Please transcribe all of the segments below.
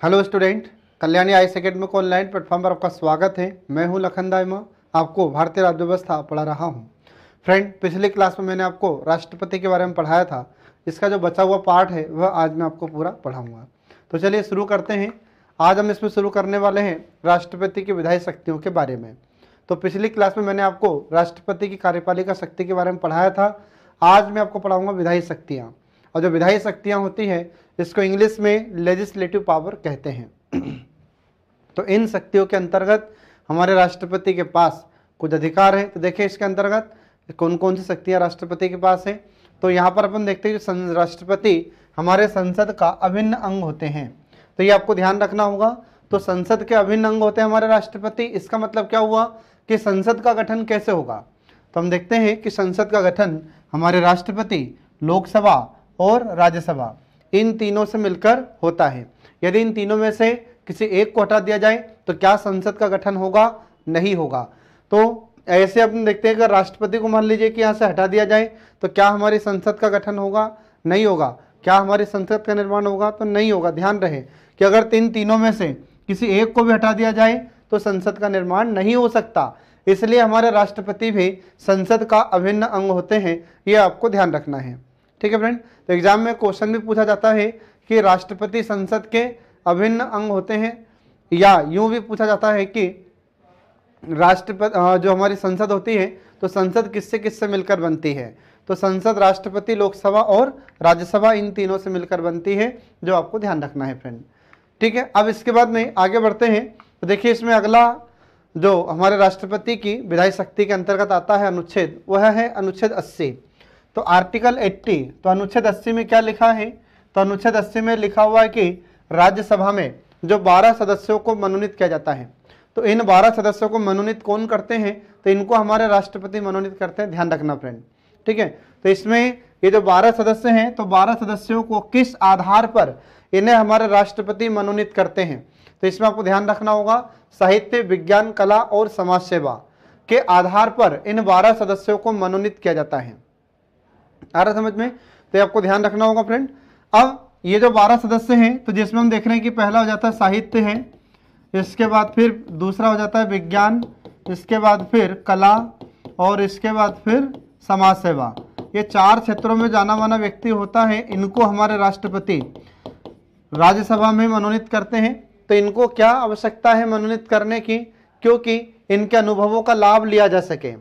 Hello student, Kalyani IAS academy को online platform पर आपका स्वागत है। मैं हूं लखन दाइमा, आपको भारतीय राज्य व्यवस्था पढ़ा रहा हूं। फ्रेंड, पिछली क्लास में मैंने आपको राष्ट्रपति के बारे में पढ़ाया था। इसका जो बचा हुआ पार्ट है वह आज मैं आपको पूरा पढ़ाऊँगा। तो चलिए शुरू करते हैं। आज हम इसमें शुरू करने वाले हैं राष्ट्रपति की विधायी शक्तियों के बारे में। तो पिछली क्लास में मैंने आपको राष्ट्रपति की कार्यपालिका शक्ति के बारे में पढ़ाया था। आज मैं आपको पढ़ाऊँगा विधायी शक्तियाँ। और जो विधायी शक्तियाँ होती हैं इसको इंग्लिश में लेजिस्लेटिव पावर कहते हैं। तो इन शक्तियों के अंतर्गत हमारे राष्ट्रपति के पास कुछ अधिकार हैं। तो देखिए इसके अंतर्गत कौन कौन सी शक्तियाँ राष्ट्रपति के पास हैं। तो यहाँ पर अपन देखते हैं कि राष्ट्रपति हमारे संसद का अभिन्न अंग होते हैं। तो ये आपको ध्यान रखना होगा। तो संसद के अभिन्न अंग होते हैं हमारे राष्ट्रपति। इसका मतलब क्या हुआ कि संसद का गठन कैसे होगा। तो हम देखते हैं कि संसद का गठन हमारे राष्ट्रपति, लोकसभा और राज्यसभा इन तीनों से मिलकर होता है। यदि इन तीनों में से किसी एक को हटा दिया जाए तो क्या संसद का गठन होगा? नहीं होगा। तो ऐसे अपन देखते हैं कि राष्ट्रपति को मान लीजिए कि यहाँ से हटा दिया जाए तो क्या हमारी संसद का गठन होगा? नहीं होगा। क्या हमारी संसद का निर्माण होगा? तो नहीं होगा। ध्यान रहे कि अगर तीनों में से किसी एक को भी हटा दिया जाए तो संसद का निर्माण नहीं हो सकता। इसलिए हमारे राष्ट्रपति भी संसद का अभिन्न अंग होते हैं। ये आपको ध्यान रखना है। ठीक है फ्रेंड। तो एग्जाम में क्वेश्चन भी पूछा जाता है कि राष्ट्रपति संसद के अभिन्न अंग होते हैं, या यूं भी पूछा जाता है कि राष्ट्रपति जो हमारी संसद होती है तो संसद किससे किससे मिलकर बनती है। तो संसद राष्ट्रपति, लोकसभा और राज्यसभा इन तीनों से मिलकर बनती है, जो आपको ध्यान रखना है फ्रेंड। ठीक है। अब इसके बाद में आगे बढ़ते हैं। तो देखिए इसमें अगला जो हमारे राष्ट्रपति की विधायी शक्ति के अंतर्गत आता है अनुच्छेद, वह है अनुच्छेद 80। तो आर्टिकल 80। तो अनुच्छेद 80 में क्या लिखा है? तो अनुच्छेद 80 में लिखा हुआ है कि राज्यसभा में जो 12 सदस्यों को मनोनीत किया जाता है, तो इन 12 सदस्यों को मनोनीत कौन करते हैं? तो इनको हमारे राष्ट्रपति मनोनीत करते हैं। ध्यान रखना फ्रेंड। ठीक है। तो इसमें ये जो 12 सदस्य हैं, तो 12 सदस्यों को किस आधार पर इन्हें हमारे राष्ट्रपति मनोनीत करते हैं? तो इसमें आपको ध्यान रखना होगा, साहित्य, विज्ञान, कला और समाज सेवा के आधार पर इन 12 सदस्यों को मनोनीत किया जाता है। आ रहा समझ में? तो आपको ध्यान रखना होगा फ्रेंड। अब ये जो 12 सदस्य हैं, तो जिसमें हम देख रहे हैं कि पहला हो जाता है साहित्य है, इसके बाद फिर दूसरा हो जाता है विज्ञान, इसके बाद फिर कला और इसके बाद फिर समाज सेवा। ये 4 क्षेत्रों में जाना माना व्यक्ति होता है। इनको हमारे राष्ट्रपति राज्यसभा में मनोनीत करते हैं। तो इनको क्या आवश्यकता है मनोनीत करने की? क्योंकि इनके अनुभवों का लाभ लिया जा सके।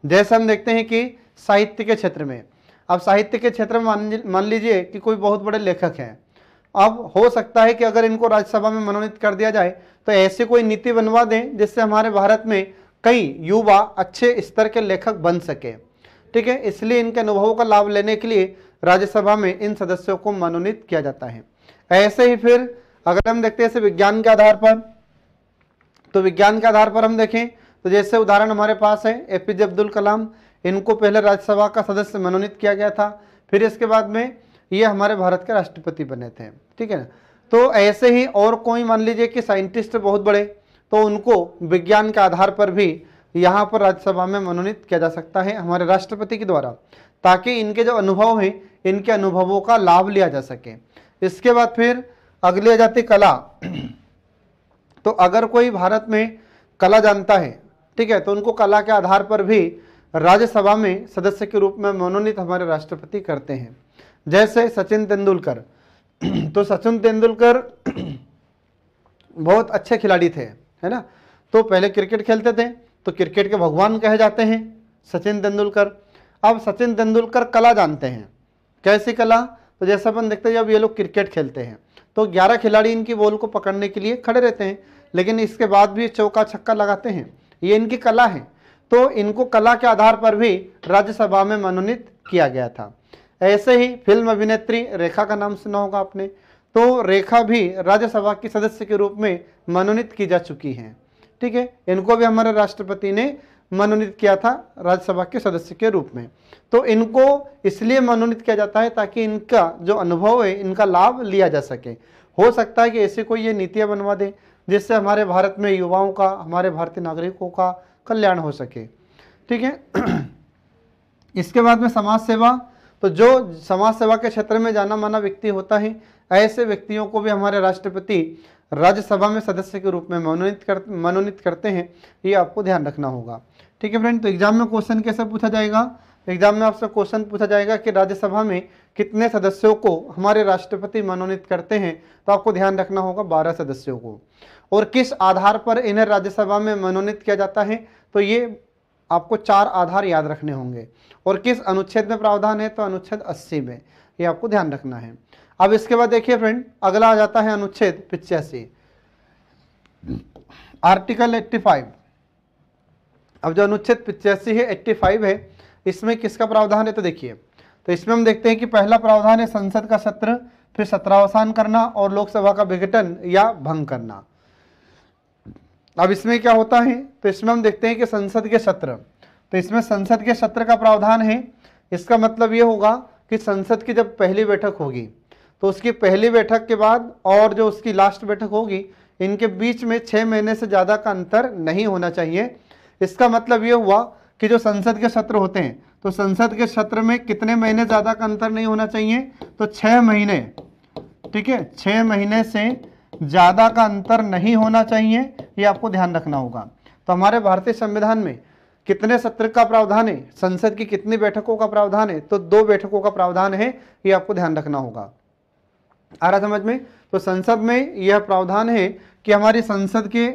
जैसे हम देखते हैं कि साहित्य के क्षेत्र में, अब साहित्य के क्षेत्र में मान लीजिए कि कोई बहुत बड़े लेखक हैं। अब हो सकता है कि अगर इनको राज्यसभा में मनोनीत कर दिया जाए तो ऐसी कोई नीति बनवा दें जिससे हमारे भारत में कई युवा अच्छे स्तर के लेखक बन सके। ठीक है। इसलिए इनके अनुभवों का लाभ लेने के लिए राज्यसभा में इन सदस्यों को मनोनीत किया जाता है। ऐसे ही फिर अगर हम देखते हैं जैसे विज्ञान के आधार पर, तो विज्ञान के आधार पर हम देखें तो जैसे उदाहरण हमारे पास है एपीजे अब्दुल कलाम। इनको पहले राज्यसभा का सदस्य मनोनीत किया गया था, फिर इसके बाद में ये हमारे भारत के राष्ट्रपति बने थे। ठीक है ना। तो ऐसे ही और कोई मान लीजिए कि साइंटिस्ट बहुत बड़े, तो उनको विज्ञान के आधार पर भी यहाँ पर राज्यसभा में मनोनीत किया जा सकता है हमारे राष्ट्रपति के द्वारा, ताकि इनके जो अनुभव हैं इनके अनुभवों का लाभ लिया जा सके। इसके बाद फिर अगली आ जाती कला। तो अगर कोई भारत में कला जानता है, ठीक है, तो उनको कला के आधार पर भी राज्यसभा में सदस्य के रूप में मनोनीत हमारे राष्ट्रपति करते हैं। जैसे सचिन तेंदुलकर। तो सचिन तेंदुलकर बहुत अच्छे खिलाड़ी थे, है ना। तो पहले क्रिकेट खेलते थे, तो क्रिकेट के भगवान कहे जाते हैं सचिन तेंदुलकर। अब सचिन तेंदुलकर कला जानते हैं। कैसी कला? तो जैसे अपन देखते हैं जब ये लोग क्रिकेट खेलते हैं तो 11 खिलाड़ी इनकी बॉल को पकड़ने के लिए खड़े रहते हैं, लेकिन इसके बाद भी चौका छक्का लगाते हैं। ये इनकी कला है। तो इनको कला के आधार पर भी राज्यसभा में मनोनीत किया गया था। ऐसे ही फिल्म अभिनेत्री रेखा का नाम सुना होगा आपने। तो रेखा भी राज्यसभा की सदस्य के रूप में मनोनीत की जा चुकी हैं। ठीक है। इनको भी हमारे राष्ट्रपति ने मनोनीत किया था राज्यसभा के सदस्य के रूप में। तो इनको इसलिए मनोनीत किया जाता है ताकि इनका जो अनुभव है इनका लाभ लिया जा सके। हो सकता है कि ऐसी कोई ये नीतियाँ बनवा दे जिससे हमारे भारत में युवाओं का, हमारे भारतीय नागरिकों का कल्याण हो सके। ठीक है। इसके बाद में समाज सेवा। तो जो समाज सेवा के क्षेत्र में जाना माना व्यक्ति होता है, ऐसे व्यक्तियों को भी हमारे राष्ट्रपति राज्यसभा में सदस्य के रूप में मनोनीत करते हैं, ये आपको ध्यान रखना होगा। ठीक है फ्रेंड, तो एग्जाम में क्वेश्चन कैसे पूछा जाएगा, एग्जाम में आपसे क्वेश्चन पूछा जाएगा कि राज्यसभा में कितने सदस्यों को हमारे राष्ट्रपति मनोनीत करते हैं, तो आपको ध्यान रखना होगा 12 सदस्यों को। और किस आधार पर इन्हें राज्यसभा में मनोनीत किया जाता है, तो ये आपको 4 आधार याद रखने होंगे। और किस अनुच्छेद में प्रावधान है, तो अनुच्छेद 80 में, ये आपको ध्यान रखना है। अब इसके बाद देखिए फ्रेंड, अगला आ जाता है अनुच्छेद 85, आर्टिकल 85। अब जो अनुच्छेद 85 है, 85 है, इसमें किसका प्रावधान है, तो देखिए, तो इसमें हम देखते हैं कि पहला प्रावधान है संसद का सत्र, फिर सत्रावसान करना और लोकसभा का विघटन या भंग करना। अब इसमें क्या होता है, तो इसमें हम देखते हैं कि संसद के सत्र, तो इसमें संसद के सत्र का प्रावधान है। इसका मतलब ये होगा कि संसद की जब पहली बैठक होगी, तो उसकी पहली बैठक के बाद और जो उसकी लास्ट बैठक होगी, इनके बीच में 6 महीने से ज़्यादा का अंतर नहीं होना चाहिए। इसका मतलब ये हुआ कि जो संसद के सत्र होते हैं, तो संसद के सत्र में कितने महीने ज़्यादा का अंतर नहीं होना चाहिए, तो 6 महीने। ठीक है, 6 महीने से ज़्यादा का अंतर नहीं होना चाहिए, ये आपको ध्यान रखना होगा। तो हमारे भारतीय संविधान में कितने सत्र का प्रावधान है, संसद की कितनी बैठकों का प्रावधान है, तो 2 बैठकों का प्रावधान है, ये आपको ध्यान रखना होगा। आ रहा समझ में, तो संसद में यह प्रावधान है कि हमारी संसद के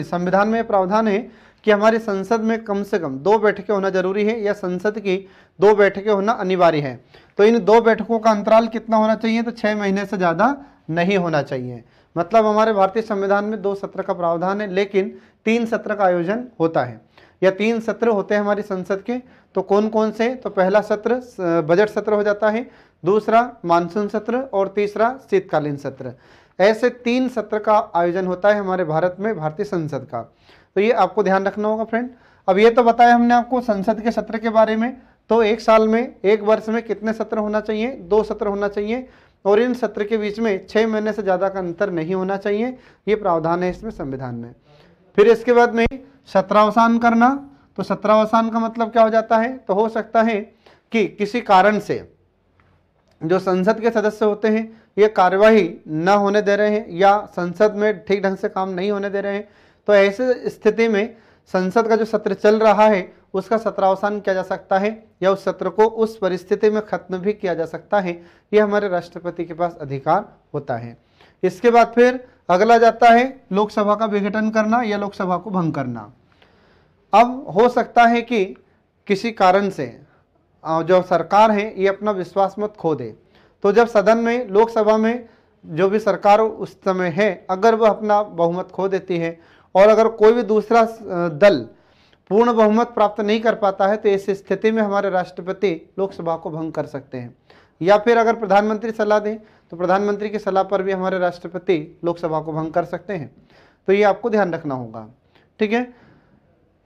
संविधान में प्रावधान है कि हमारी संसद में कम से कम 2 बैठकें होना जरूरी है, या संसद की 2 बैठकें होना अनिवार्य है। तो इन 2 बैठकों का अंतराल कितना होना चाहिए, तो 6 महीने से ज़्यादा नहीं होना चाहिए। मतलब हमारे भारतीय संविधान में 2 सत्र का प्रावधान है, लेकिन 3 सत्र का आयोजन होता है, या 3 सत्र होते हैं हमारी संसद के। तो कौन कौन से, तो पहला सत्र बजट सत्र हो जाता है, दूसरा मानसून सत्र और तीसरा शीतकालीन सत्र। ऐसे 3 सत्र का आयोजन होता है हमारे भारत में, भारतीय संसद का। तो ये आपको ध्यान रखना होगा फ्रेंड। अब ये तो बताया हमने आपको संसद के सत्र के बारे में। तो एक साल में, एक वर्ष में कितने सत्र होना चाहिए, 2 सत्र होना चाहिए, और इन सत्र के बीच में 6 महीने से ज़्यादा का अंतर नहीं होना चाहिए, ये प्रावधान है इसमें संविधान में। फिर इसके बाद में सत्रावसान करना, तो सत्रावसान का मतलब क्या हो जाता है, तो हो सकता है कि किसी कारण से जो संसद के सदस्य होते हैं ये कार्यवाही न होने दे रहे हैं, या संसद में ठीक ढंग से काम नहीं होने दे रहे हैं, तो ऐसे स्थिति में संसद का जो सत्र चल रहा है उसका सत्रावसान किया जा सकता है, या उस सत्र को उस परिस्थिति में खत्म भी किया जा सकता है। ये हमारे राष्ट्रपति के पास अधिकार होता है। इसके बाद फिर अगला जाता है लोकसभा का विघटन करना या लोकसभा को भंग करना। अब हो सकता है कि किसी कारण से जो सरकार है ये अपना विश्वास मत खो दे, तो जब सदन में, लोकसभा में जो भी सरकार उस समय है, अगर वह अपना बहुमत खो देती है और अगर कोई भी दूसरा दल पूर्ण बहुमत प्राप्त नहीं कर पाता है, तो इस स्थिति में हमारे राष्ट्रपति लोकसभा को भंग कर सकते हैं। या फिर अगर प्रधानमंत्री सलाह दें, तो प्रधानमंत्री की सलाह पर भी हमारे राष्ट्रपति लोकसभा को भंग कर सकते हैं। तो ये आपको ध्यान रखना होगा। ठीक है,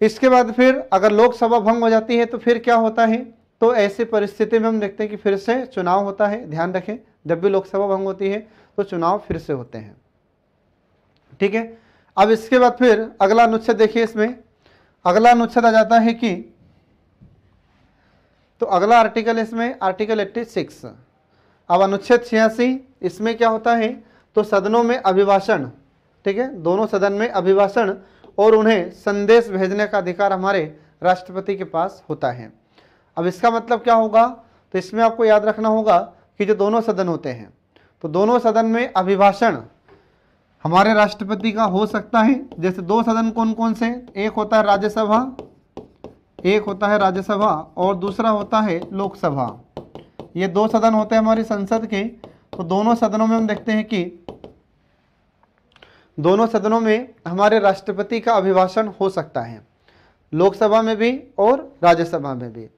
इसके बाद फिर अगर लोकसभा भंग हो जाती है तो फिर क्या होता है, तो ऐसी परिस्थिति में हम देखते हैं कि फिर से चुनाव होता है। ध्यान रखें, जब भी लोकसभा भंग होती है तो चुनाव फिर से होते हैं। ठीक है, अब इसके बाद फिर अगला अनुच्छेद देखिए, इसमें अगला अनुच्छेद आ जाता है कि, तो अगला आर्टिकल इसमें आर्टिकल 86। अब अनुच्छेद 86 इसमें क्या होता है, तो सदनों में अभिभाषण, ठीक है, दोनों सदन में अभिभाषण और उन्हें संदेश भेजने का अधिकार हमारे राष्ट्रपति के पास होता है। अब इसका मतलब क्या होगा, तो इसमें आपको याद रखना होगा कि जो दोनों सदन होते हैं, तो दोनों सदन में अभिभाषण हमारे राष्ट्रपति का हो सकता है। जैसे 2 सदन कौन कौन से, एक होता है राज्यसभा, एक होता है राज्यसभा और दूसरा होता है लोकसभा। ये 2 सदन होते हैं हमारी संसद के। तो दोनों सदनों में हम देखते हैं कि दोनों सदनों में हमारे राष्ट्रपति का अभिभाषण हो सकता है, लोकसभा में भी और राज्यसभा में भी।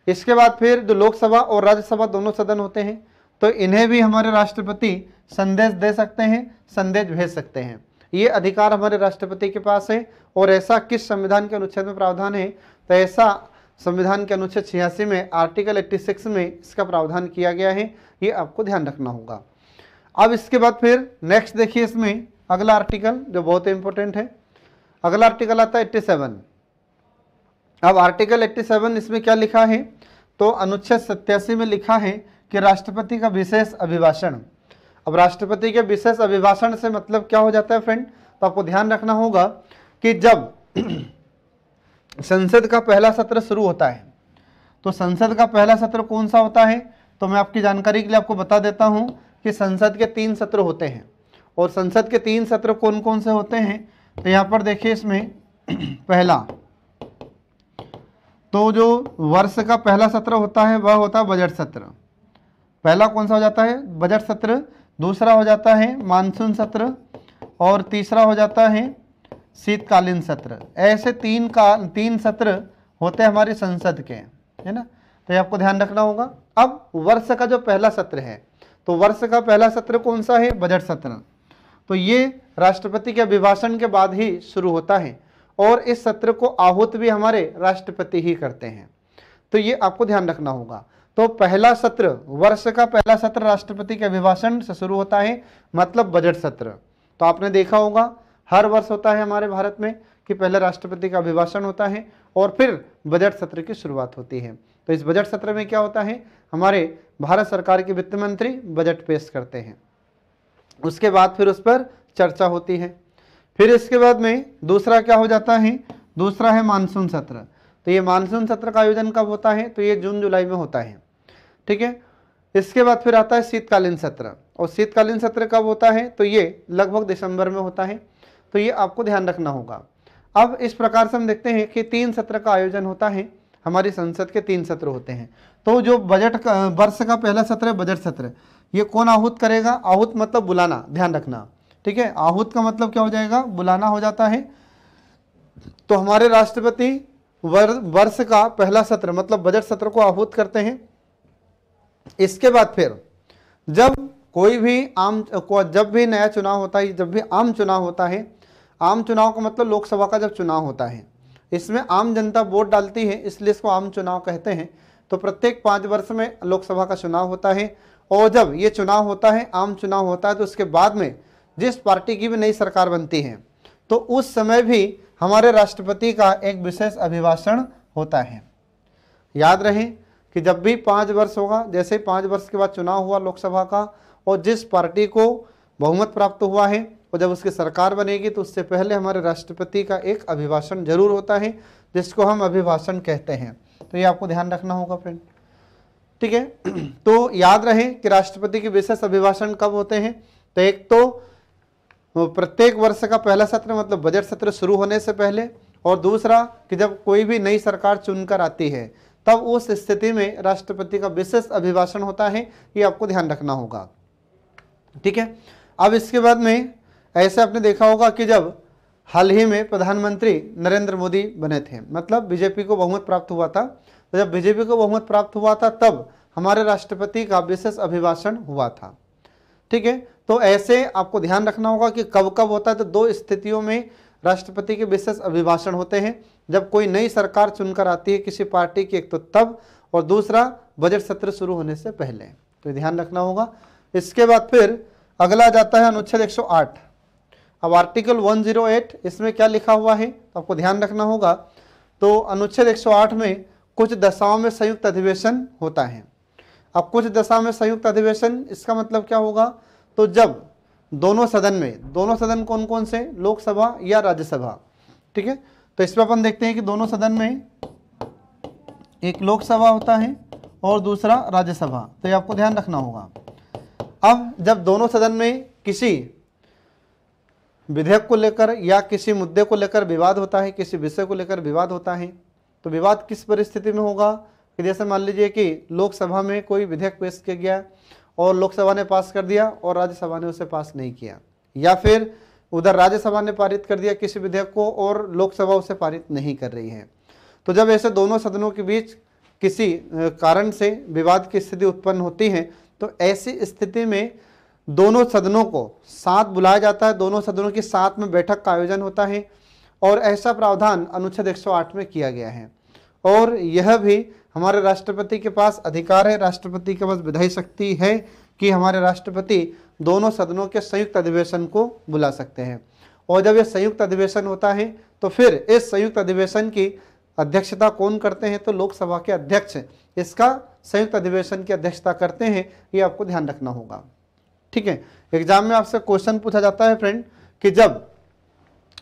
इसके बाद फिर जो लोकसभा और राज्यसभा दोनों सदन होते हैं, तो इन्हें भी हमारे राष्ट्रपति संदेश दे सकते हैं, संदेश भेज सकते हैं। ये अधिकार हमारे राष्ट्रपति के पास है। और ऐसा किस संविधान के अनुच्छेद में प्रावधान है, तो ऐसा संविधान के अनुच्छेद 86 में आर्टिकल 86 में इसका प्रावधान किया गया है। ये आपको ध्यान रखना होगा। अब इसके बाद फिर नेक्स्ट देखिए, इसमें अगला आर्टिकल जो बहुत इंपॉर्टेंट है, अगला आर्टिकल आता है 87। अब आर्टिकल 87 इसमें क्या लिखा है, तो अनुच्छेद 87 में लिखा है कि राष्ट्रपति का विशेष अभिभाषण। अब राष्ट्रपति के विशेष अभिभाषण से मतलब क्या हो जाता है फ्रेंड, तो आपको ध्यान रखना होगा कि जब संसद का पहला सत्र शुरू होता है, तो संसद का पहला सत्र कौन सा होता है, तो मैं आपकी जानकारी के लिए आपको बता देता हूं कि संसद के 3 सत्र होते हैं। और संसद के 3 सत्र कौन कौन से होते हैं, तो यहाँ पर देखिए इसमें पहला, तो जो वर्ष का पहला सत्र होता है वह होता है बजट सत्र। पहला कौन सा हो जाता है, बजट सत्र। दूसरा हो जाता है मानसून सत्र और तीसरा हो जाता है शीतकालीन सत्र। ऐसे 3 सत्र होते हैं हमारी संसद के, है ना, तो ये आपको ध्यान रखना होगा। अब वर्ष का जो पहला सत्र है, तो वर्ष का पहला सत्र कौन सा है, बजट सत्र। तो ये राष्ट्रपति के अभिभाषण के बाद ही शुरू होता है और इस सत्र को आहूत भी हमारे राष्ट्रपति ही करते हैं, तो ये आपको ध्यान रखना होगा। तो पहला सत्र, वर्ष का पहला सत्र राष्ट्रपति के अभिभाषण से शुरू होता है, मतलब बजट सत्र। तो आपने देखा होगा हर वर्ष होता है हमारे भारत में कि पहले राष्ट्रपति का अभिभाषण होता है और फिर बजट सत्र की शुरुआत होती है। तो इस बजट सत्र में क्या होता है, हमारे भारत सरकार के वित्त मंत्री बजट पेश करते हैं, उसके बाद फिर उस पर चर्चा होती है। फिर इसके बाद में दूसरा क्या हो जाता है, दूसरा है मानसून सत्र। तो ये मानसून सत्र का आयोजन कब होता है, तो ये जून जुलाई में होता है, ठीक है। इसके बाद फिर आता है शीतकालीन सत्र, और शीतकालीन सत्र कब होता है, तो ये लगभग दिसंबर में होता है, तो ये आपको ध्यान रखना होगा। अब इस प्रकार से हम देखते हैं कि 3 सत्र का आयोजन होता है, हमारी संसद के 3 सत्र होते हैं। तो जो बजट का वर्ष का पहला सत्र है बजट सत्र, ये कौन आहूत करेगा, आहूत मतलब बुलाना, ध्यान रखना, ठीक है। आहूत का मतलब क्या हो जाएगा, बुलाना हो जाता है। तो हमारे राष्ट्रपति वर्ष का पहला सत्र मतलब बजट सत्र को आहूत करते हैं। इसके बाद फिर जब कोई भी जब भी नया चुनाव होता है, जब भी आम चुनाव होता है, आम चुनाव का मतलब लोकसभा का जब चुनाव होता है, इसमें आम जनता वोट डालती है, इसलिए इसको आम चुनाव कहते हैं। तो प्रत्येक 5 वर्ष में लोकसभा का चुनाव होता है, और जब ये चुनाव होता है, आम चुनाव होता है, तो उसके बाद में जिस पार्टी की भी नई सरकार बनती है, तो उस समय भी हमारे राष्ट्रपति का एक विशेष अभिभाषण होता है। याद रहे कि जब भी 5 वर्ष होगा, जैसे 5 वर्ष के बाद चुनाव हुआ लोकसभा का, और जिस पार्टी को बहुमत प्राप्त हुआ है और जब उसकी सरकार बनेगी, तो उससे पहले हमारे राष्ट्रपति का एक अभिभाषण जरूर होता है, जिसको हम अभिभाषण कहते हैं। तो ये आपको ध्यान रखना होगा फ्रेंड, ठीक है। तो याद रहे कि राष्ट्रपति के विशेष अभिभाषण कब होते हैं, तो एक तो प्रत्येक वर्ष का पहला सत्र मतलब बजट सत्र शुरू होने से पहले, और दूसरा कि जब कोई भी नई सरकार चुनकर आती है, तब उस स्थिति में राष्ट्रपति का विशेष अभिभाषण होता है। ये आपको ध्यान रखना होगा, ठीक है। अब इसके बाद में ऐसे आपने देखा होगा कि जब हाल ही में प्रधानमंत्री नरेंद्र मोदी बने थे, मतलब बीजेपी को बहुमत प्राप्त हुआ था, तो जब बीजेपी को बहुमत प्राप्त हुआ था तब हमारे राष्ट्रपति का विशेष अभिभाषण हुआ था, ठीक है। तो ऐसे आपको ध्यान रखना होगा कि कब कब होता है, तो 2 स्थितियों में राष्ट्रपति के विशेष अभिभाषण होते हैं, जब कोई नई सरकार चुनकर आती है किसी पार्टी की, एक तो तब, और दूसरा बजट सत्र शुरू होने से पहले, तो ध्यान रखना होगा। इसके बाद फिर अगला जाता है अनुच्छेद 108। अब आर्टिकल 108 इसमें क्या लिखा हुआ है, तो आपको ध्यान रखना होगा। तो अनुच्छेद 108 में कुछ दशाओं में संयुक्त अधिवेशन होता है। अब कुछ दशा में संयुक्त अधिवेशन, इसका मतलब क्या होगा, तो जब दोनों सदन में, दोनों सदन कौन कौन से, लोकसभा या राज्यसभा, ठीक है। तो इसमें अपन देखते हैं कि दोनों सदन में एक लोकसभा होता है और दूसरा राज्यसभा, तो ये आपको ध्यान रखना होगा। अब जब दोनों सदन में किसी विधेयक को लेकर या किसी मुद्दे को लेकर विवाद होता है, किसी विषय को लेकर विवाद होता है, तो विवाद किस परिस्थिति में होगा कि जैसे मान लीजिए कि लोकसभा में कोई विधेयक पेश किया गया और लोकसभा ने पास कर दिया और राज्यसभा ने उसे पास नहीं किया, या फिर उधर राज्यसभा ने पारित कर दिया किसी विधेयक को और लोकसभा उसे पारित नहीं कर रही है। तो जब ऐसे दोनों सदनों के बीच किसी कारण से विवाद की स्थिति उत्पन्न होती है, तो ऐसी स्थिति में दोनों सदनों को साथ बुलाया जाता है, दोनों सदनों की साथ में बैठक का आयोजन होता है, और ऐसा प्रावधान अनुच्छेद 108 में किया गया है। और यह भी हमारे राष्ट्रपति के पास अधिकार है, राष्ट्रपति के पास विधायी शक्ति है कि हमारे राष्ट्रपति दोनों सदनों के संयुक्त अधिवेशन को बुला सकते हैं। और जब यह संयुक्त अधिवेशन होता है, तो फिर इस संयुक्त अधिवेशन की अध्यक्षता कौन करते हैं, तो लोकसभा के अध्यक्ष इसका संयुक्त अधिवेशन की अध्यक्षता करते हैं। ये आपको ध्यान रखना होगा, ठीक है। एग्जाम में आपसे क्वेश्चन पूछा जाता है फ्रेंड कि जब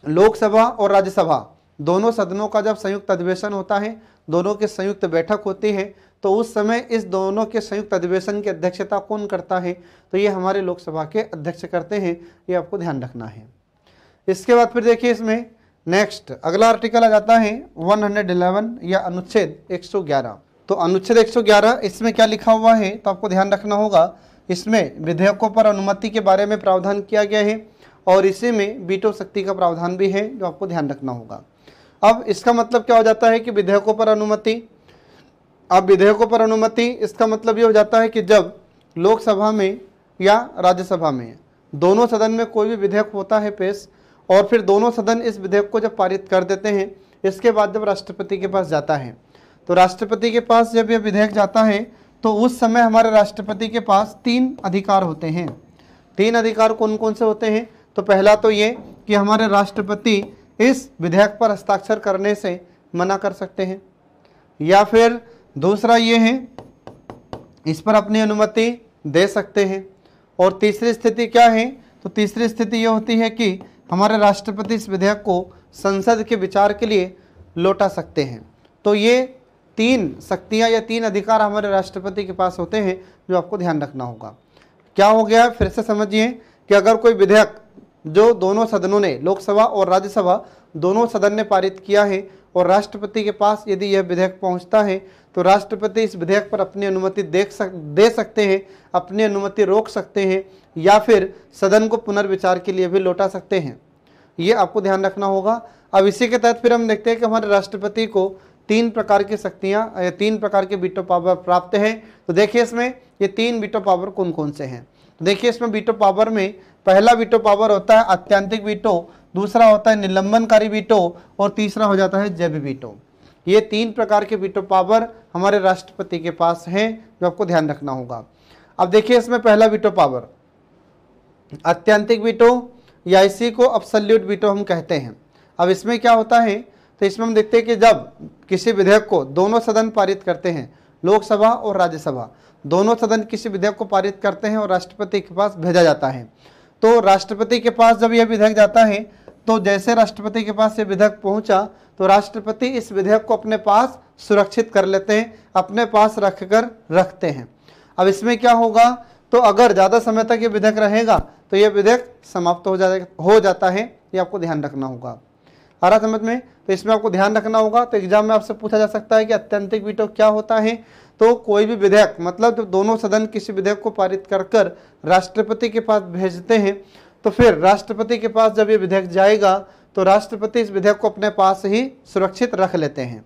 लोकसभा और राज्यसभा दोनों सदनों का जब संयुक्त अधिवेशन होता है, दोनों की संयुक्त बैठक होती है, तो उस समय इस दोनों के संयुक्त अधिवेशन की अध्यक्षता कौन करता है? तो ये हमारे लोकसभा के अध्यक्ष करते हैं, ये आपको ध्यान रखना है। इसके बाद फिर देखिए इसमें नेक्स्ट अगला आर्टिकल आ जाता है 111 या अनुच्छेद 111। तो अनुच्छेद 111 इसमें क्या लिखा हुआ है तो आपको ध्यान रखना होगा। इसमें विधेयकों पर अनुमति के बारे में प्रावधान किया गया है और इसी में वीटो शक्ति का प्रावधान भी है, जो आपको ध्यान रखना होगा। अब इसका मतलब क्या हो जाता है कि विधेयकों पर अनुमति, अब विधेयकों पर अनुमति इसका मतलब ये हो जाता है कि जब लोकसभा में या राज्यसभा में दोनों सदन में कोई भी विधेयक होता है पेश, और फिर दोनों सदन इस विधेयक को जब पारित कर देते हैं, इसके बाद जब राष्ट्रपति के पास जाता है, तो राष्ट्रपति के पास जब यह विधेयक जाता है तो उस समय हमारे राष्ट्रपति के पास 3 अधिकार होते हैं। 3 अधिकार कौन कौन से होते हैं? तो पहला तो ये कि हमारे राष्ट्रपति इस विधेयक पर हस्ताक्षर करने से मना कर सकते हैं, या फिर दूसरा ये है इस पर अपनी अनुमति दे सकते हैं, और तीसरी स्थिति क्या है? तो तीसरी स्थिति ये होती है कि हमारे राष्ट्रपति इस विधेयक को संसद के विचार के लिए लौटा सकते हैं। तो ये 3 शक्तियाँ या 3 अधिकार हमारे राष्ट्रपति के पास होते हैं, जो आपको ध्यान रखना होगा। क्या हो गया फिर से समझिए कि अगर कोई विधेयक जो दोनों सदनों ने, लोकसभा और राज्यसभा दोनों सदन ने पारित किया है, और राष्ट्रपति के पास यदि यह विधेयक पहुंचता है, तो राष्ट्रपति इस विधेयक पर अपनी अनुमति दे सकते हैं, अपनी अनुमति रोक सकते हैं, या फिर सदन को पुनर्विचार के लिए भी लौटा सकते हैं। ये आपको ध्यान रखना होगा। अब इसी के तहत फिर हम देखते हैं कि हमारे राष्ट्रपति को 3 प्रकार की शक्तियाँ या 3 प्रकार के वीटो पावर प्राप्त है। तो देखिए इसमें ये 3 वीटो पावर कौन कौन से हैं। तो देखिए इसमें वीटो पावर में पहला वीटो पावर होता है अत्यंतिक वीटो, दूसरा होता है निलंबनकारी वीटो, और तीसरा हो जाता है जैव वीटो। ये 3 प्रकार के वीटो पावर हमारे राष्ट्रपति के पास हैं, जो आपको ध्यान रखना होगा। अब देखिए इसमें पहला वीटो पावर अत्यंतिक वीटो, या इसी को अब्सोल्यूट वीटो हम कहते हैं। अब इसमें क्या होता है? तो इसमें हम देखते हैं कि जब किसी विधेयक को दोनों सदन पारित करते हैं, लोकसभा और राज्यसभा दोनों सदन किसी विधेयक को पारित करते हैं और राष्ट्रपति के पास भेजा जाता है, तो राष्ट्रपति के पास जब यह विधेयक जाता है, तो जैसे राष्ट्रपति के पास ये विधेयक पहुंचा, तो राष्ट्रपति इस विधेयक को अपने पास सुरक्षित कर लेते हैं, अपने पास रखते हैं। अब इसमें क्या होगा? तो अगर ज़्यादा समय तक ये विधेयक रहेगा तो ये विधेयक समाप्त हो जाता है। ये आपको ध्यान रखना होगा। आ रहा समझ में? तो इसमें आपको ध्यान रखना होगा। तो एग्जाम में आपसे पूछा जा सकता है कि अत्यंतिक वीटो क्या होता है। तो कोई भी विधेयक, मतलब जब दोनों सदन किसी विधेयक को पारित कर राष्ट्रपति के पास भेजते हैं, तो फिर राष्ट्रपति के पास जब ये विधेयक जाएगा, तो राष्ट्रपति इस विधेयक को अपने पास ही सुरक्षित रख लेते हैं।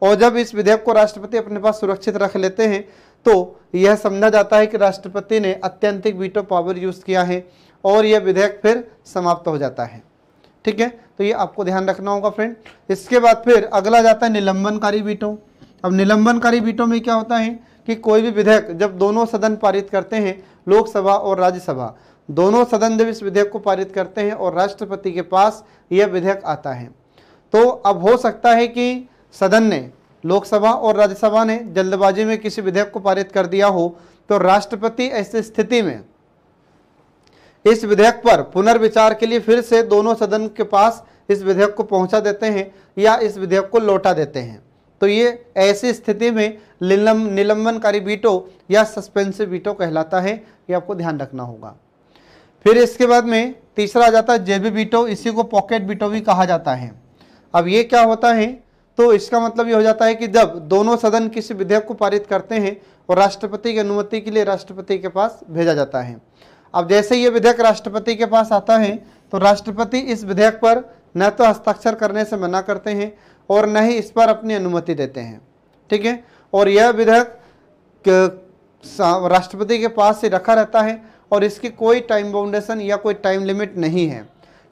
और जब इस विधेयक को राष्ट्रपति अपने पास सुरक्षित रख लेते हैं, तो यह समझा जाता है कि राष्ट्रपति ने अत्यंतिक वीटो पावर यूज किया है, और यह विधेयक फिर समाप्त हो जाता है। ठीक है, तो ये आपको ध्यान रखना होगा फ्रेंड। इसके बाद फिर अगला जाता है निलंबनकारी वीटो। अब निलंबनकारी वीटो में क्या होता है कि कोई भी विधेयक जब दोनों सदन पारित करते हैं, लोकसभा और राज्यसभा दोनों सदन जब इस विधेयक को पारित करते हैं और राष्ट्रपति के पास यह विधेयक आता है, तो अब हो सकता है कि सदन ने, लोकसभा और राज्यसभा ने जल्दबाजी में किसी विधेयक को पारित कर दिया हो, तो राष्ट्रपति ऐसी स्थिति में इस विधेयक पर पुनर्विचार के लिए फिर से दोनों सदन के पास इस विधेयक को पहुंचा देते हैं या इस विधेयक को लौटा देते हैं। तो ये ऐसी स्थिति में निलंबनकारी वीटो या सस्पेंसिव वीटो कहलाता है। ये आपको ध्यान रखना होगा। फिर इसके बाद में तीसरा आ जाता है जैवी वीटो, इसी को पॉकेट वीटो भी कहा जाता है। अब ये क्या होता है? तो इसका मतलब ये हो जाता है कि जब दोनों सदन किसी विधेयक को पारित करते हैं और राष्ट्रपति की अनुमति के लिए राष्ट्रपति के पास भेजा जाता है। अब जैसे ये विधेयक राष्ट्रपति के पास आता है, तो राष्ट्रपति इस विधेयक पर न तो हस्ताक्षर करने से मना करते हैं और न ही इस पर अपनी अनुमति देते हैं। ठीक है, और यह विधेयक राष्ट्रपति के पास ही रखा रहता है और इसकी कोई टाइम बाउंडेशन या कोई टाइम लिमिट नहीं है।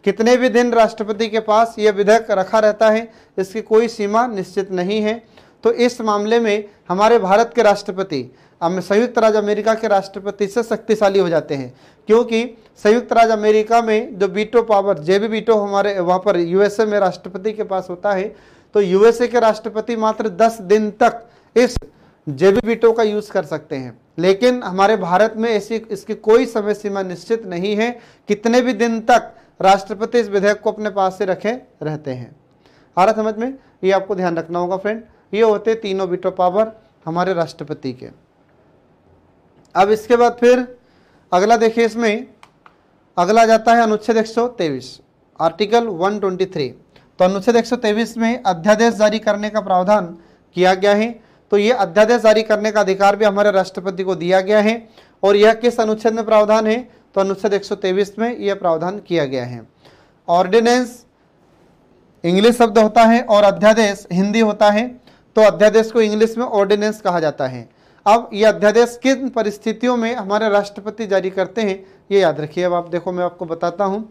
कितने भी दिन राष्ट्रपति के पास यह विधेयक रखा रहता है, इसकी कोई सीमा निश्चित नहीं है। तो इस मामले में हमारे भारत के राष्ट्रपति संयुक्त राज्य अमेरिका के राष्ट्रपति से शक्तिशाली हो जाते हैं, क्योंकि संयुक्त राज्य अमेरिका में जो वीटो पावर, जेबी वीटो हमारे वहाँ पर यूएसए में राष्ट्रपति के पास होता है, तो यूएसए के राष्ट्रपति मात्र 10 दिन तक इस जेबी वीटो का यूज कर सकते हैं। लेकिन हमारे भारत में ऐसी इसकी कोई समय सीमा निश्चित नहीं है, कितने भी दिन तक राष्ट्रपति इस विधेयक को अपने पास से रखे रहते हैं। आ रहा समझ में? ये आपको ध्यान रखना होगा फ्रेंड। ये होते तीनों वीटो पावर हमारे राष्ट्रपति के। अब इसके बाद फिर अगला देखिए, इसमें अगला जाता है अनुच्छेद 123 आर्टिकल 123। तो अनुच्छेद 123 में अध्यादेश जारी करने का प्रावधान किया गया है। तो ये अध्यादेश जारी करने का अधिकार भी हमारे राष्ट्रपति को दिया गया है। और यह किस अनुच्छेद में प्रावधान है? तो अनुच्छेद 123 में यह प्रावधान किया गया है। ऑर्डिनेंस इंग्लिश शब्द होता है और अध्यादेश हिंदी होता है। तो अध्यादेश को इंग्लिश में ऑर्डिनेंस कहा जाता है। अब ये अध्यादेश किन परिस्थितियों में हमारे राष्ट्रपति जारी करते हैं, ये याद रखिए। अब आप देखो, मैं आपको बताता हूँ।